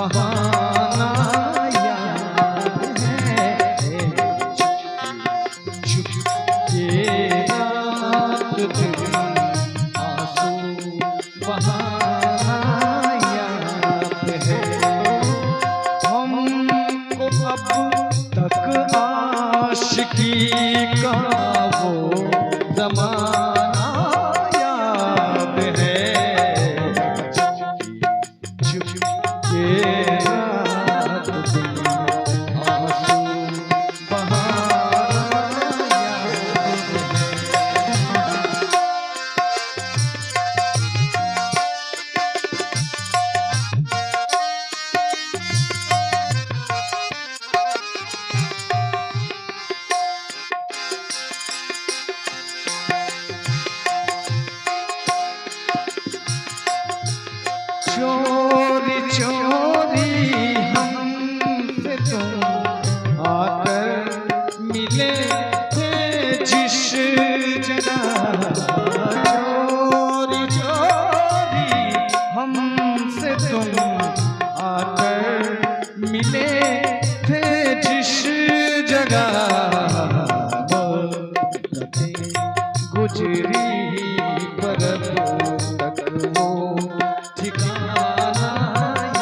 बहाना याद है, चुप के रात दिन आंसू बहाना याद है। हमको अब तक आशिकी का वो ज़माना याद है, चुप के रात दिन आंसू बहाना याद है। चोरी चोरी हमसे तुम आकर मिले थे जिस जगह, चोरी चोरी हमसे तुम आकर मिले थे जिस जगह, गुजरी बरस तक वो ठिकाना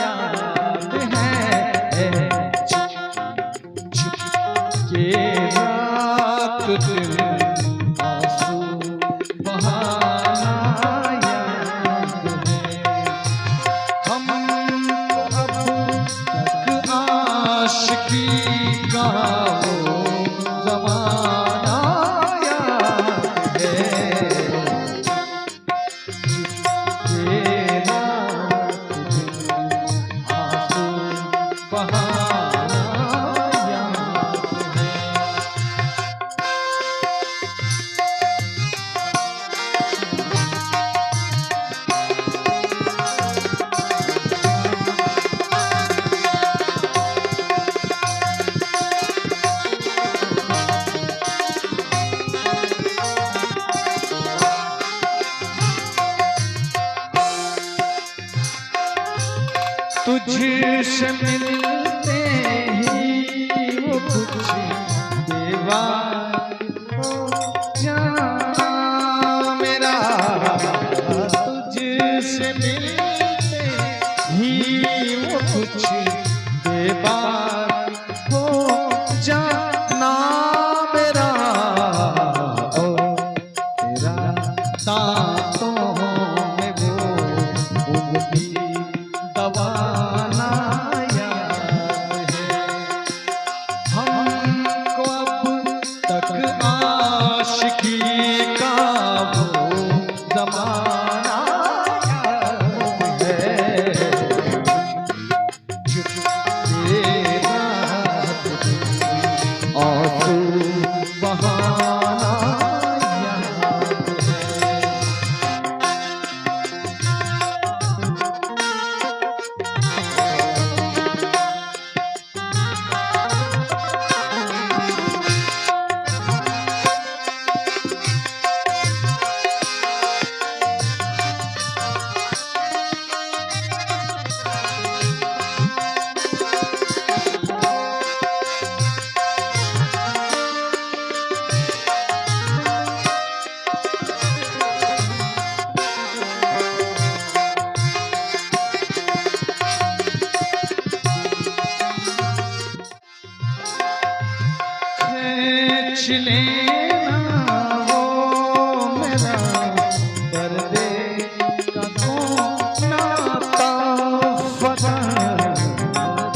याद है, चुप के रात दिन आंसू बहाना याद है। हमको अब तक आशिकी का वो ज़माना याद है, बहाना याद है। तुझसे मिलते ही वो कुछ दीवार हो जाना मेरा, तुझसे मिलते ही वो कुछ दीवार हो जाना मेरा, ओ तेरा दांतों में वो उंगली दबाना याद है। हमको अब तक आशिकी का वो ज़माना याद है, चुप के रात दिन आंसू बहाना याद है। खींच लेना वो मेरा दर्दे का कोना ताफ़ता,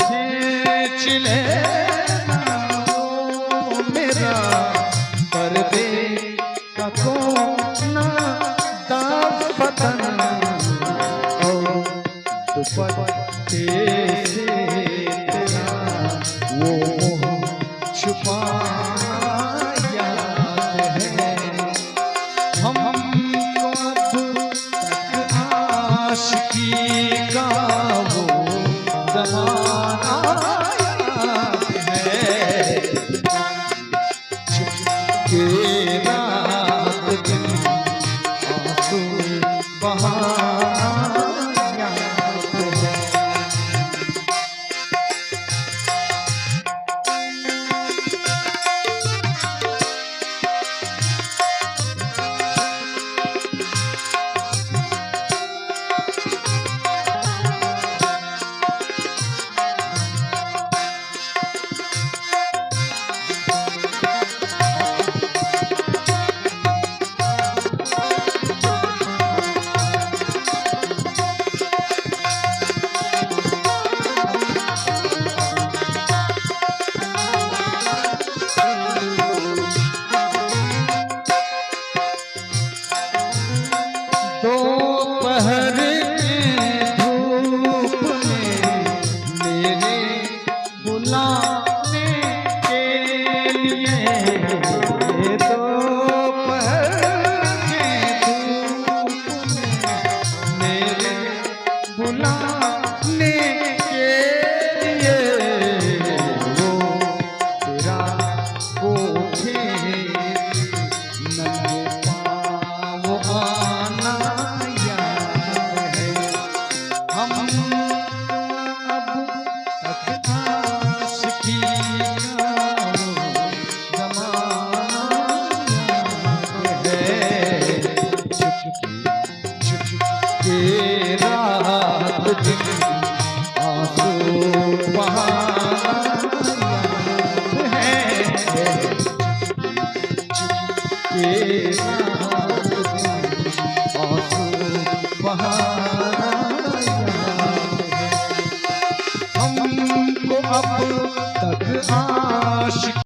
खींच लेना वो मेरा दर्दे का कोना ताफ़ता, ओ दुपट्टे से तेरा वो छुपाना याद है। हमको अब तक आशिकी का वो ज़माना याद है, चुप के रात दिन आंसू बहाना याद है। दिन आंसू बहाना है, चुपके रात दिन आंसू बहाना हमको अब तक आशिक